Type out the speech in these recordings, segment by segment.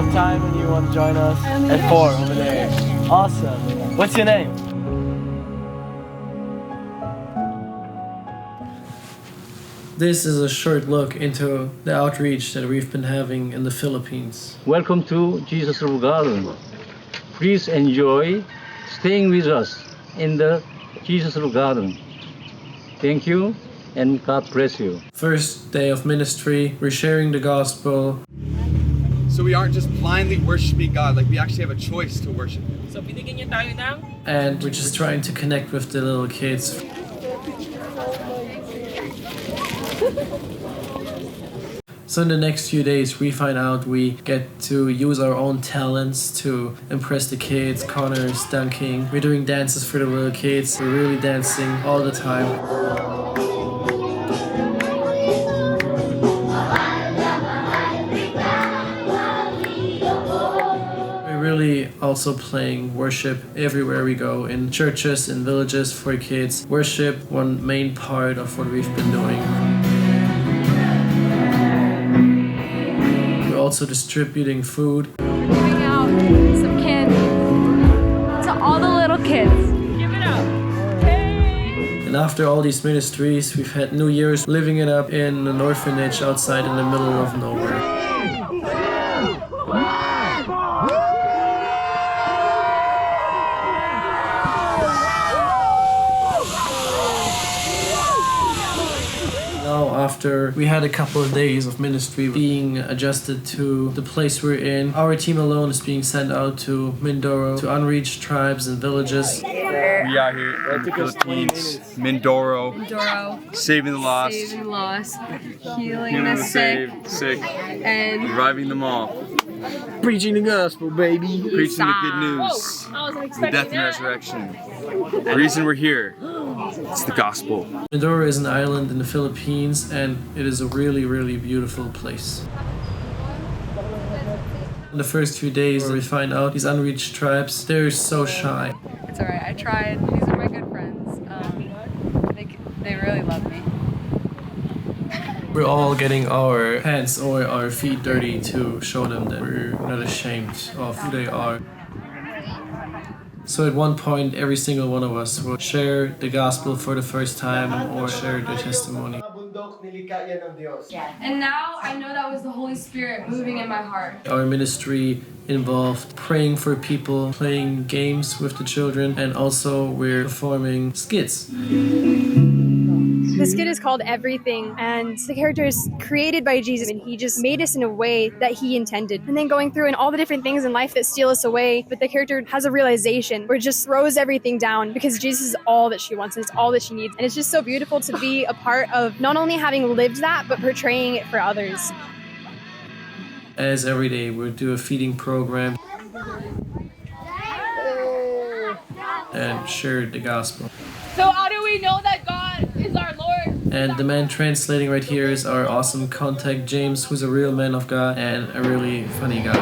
what time when you want to join us? At 4 over there. Awesome. What's your name? This is a short look into the outreach that we've been having in the Philippines. Welcome to Jesus River Garden. Please enjoy staying with us in the Jesus River Garden. Thank you and God bless you. First day of ministry, we're sharing the gospel. So we aren't just blindly worshiping God, like we actually have a choice to worship Him. So binigyan niya tayo ng And we're just trying to connect with the little kids. So in the next few days, we find out we get to use our own talents to impress the kids. Connor's dunking. We're doing dances for the little kids. We're really dancing all the time. We're really also playing worship everywhere we go, in churches, in villages for kids. Worship, one main part of what we've been doing. Also distributing food. Giving out some candy to all the little kids. give it up. Hey! And after all these ministries, we've had New Year's living it up in an orphanage outside in the middle of nowhere. After we had a couple of days of ministry being adjusted to the place we're in, our team alone is being sent out to Mindoro, to unreached tribes and villages. We are here in the Philippines, Mindoro, saving the lost, Healing the sick, and reviving them all, Preaching the gospel, baby. preaching the good news, the death and resurrection. The reason we're here, it's the gospel. Mindoro is an island in the Philippines, and it is a really, really beautiful place. In the first few days, we find out these unreached tribes, they're so shy. it's alright. I tried. These are my good friends. They really love me. We're all getting our hands or our feet dirty to show them that we're not ashamed of who they are. So at one point, every single one of us will share the gospel for the first time or share their testimony. And now I know that was the Holy Spirit moving in my heart. Our ministry involved praying for people, playing games with the children, and also we're performing skits. The skit is called Everything, and the character is created by Jesus, and He just made us in a way that He intended. And then going through and all the different things in life that steal us away, but the character has a realization where it just throws everything down because Jesus is all that she wants and it's all that she needs. And it's just so beautiful to be a part of not only having lived that, but portraying it for others. As every day, we'll do a feeding program and share the gospel. So how do we know that God is our Lord? And the man translating right here is our awesome contact, James, who's a real man of God and a really funny guy.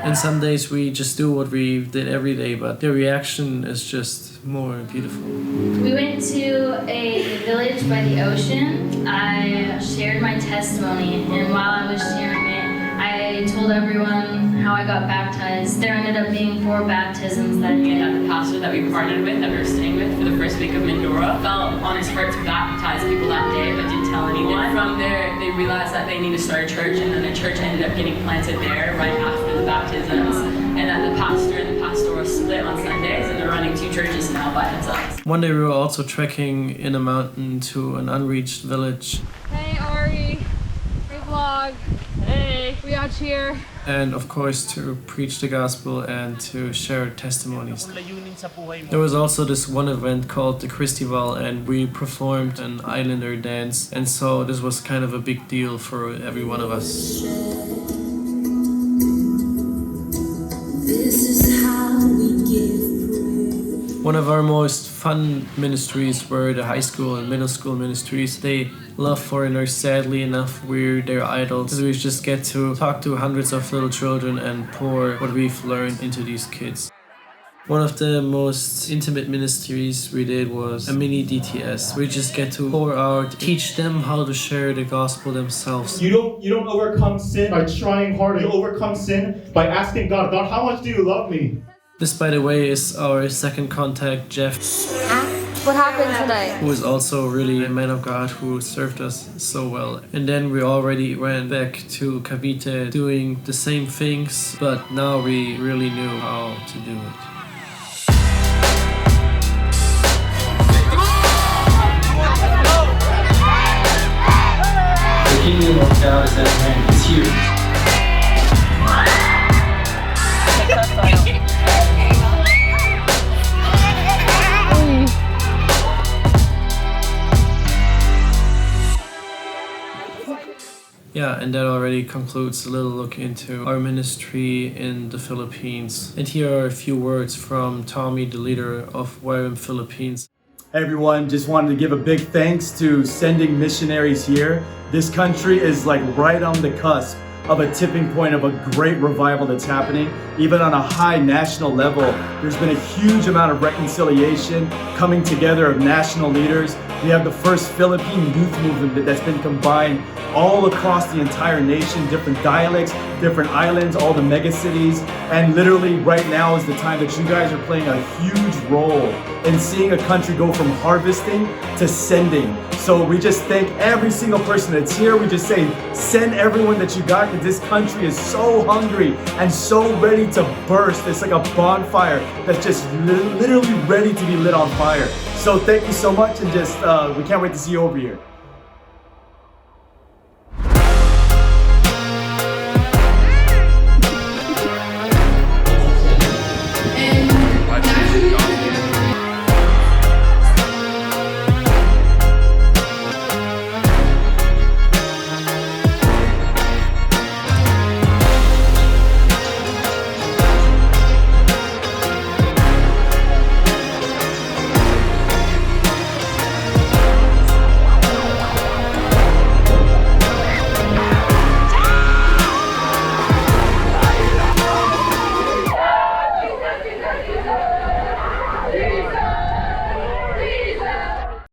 And some days we just do what we did every day, but the reaction is just more beautiful. We went to a village by the ocean. I shared my testimony, and while I was sharing it, I told everyone how I got baptized. There ended up being 4 baptisms that year. And the pastor that we partnered with, that we were staying with for the first week of Mindoro, felt on his heart to baptize people that day, but didn't tell anyone. From there, they realized that they need to start a church, and then a church ended up getting planted there right after the baptisms. And that the pastor and the pastoral split on Sundays, and they're running 2 churches now by themselves. One day we were also trekking in a mountain to an unreached village. Hey Ari, hey vlog. Hey! We out here. And of course to preach the gospel and to share testimonies. There was also this one event called the Christival, and we performed an Islander dance, and so this was kind of a big deal for every one of us. One of our most fun ministries were the high school and middle school ministries. They love foreigners. Sadly enough, we're their idols. We just get to talk to hundreds of little children and pour what we've learned into these kids. One of the most intimate ministries we did was a mini DTS. We just get to pour out, teach them how to share the gospel themselves. You don't overcome sin by trying harder. You overcome sin by asking God, God, how much do you love me? This, by the way, is our second contact, Jeff. What happened tonight? Who is also really a man of God who served us so well. And then we already went back to Cavite doing the same things, but now we really knew how to do it. The kingdom of God is at hand. It's here. Yeah, and that already concludes a little look into our ministry in the Philippines. And here are a few words from Tommy, the leader of YWAM Philippines. Hey everyone, just wanted to give a big thanks to sending missionaries here. This country is like right on the cusp of a tipping point of a great revival that's happening. Even on a high national level, there's been a huge amount of reconciliation, coming together of national leaders. We have the first Philippine youth movement that's been combined all across the entire nation, different dialects, different islands, all the mega cities. And literally right now is the time that you guys are playing a huge role in seeing a country go from harvesting to sending. So we just thank every single person that's here. We just say, send everyone that you got, because this country is so hungry and so ready to burst. It's like a bonfire that's just literally ready to be lit on fire. So thank you so much, and just we can't wait to see you over here.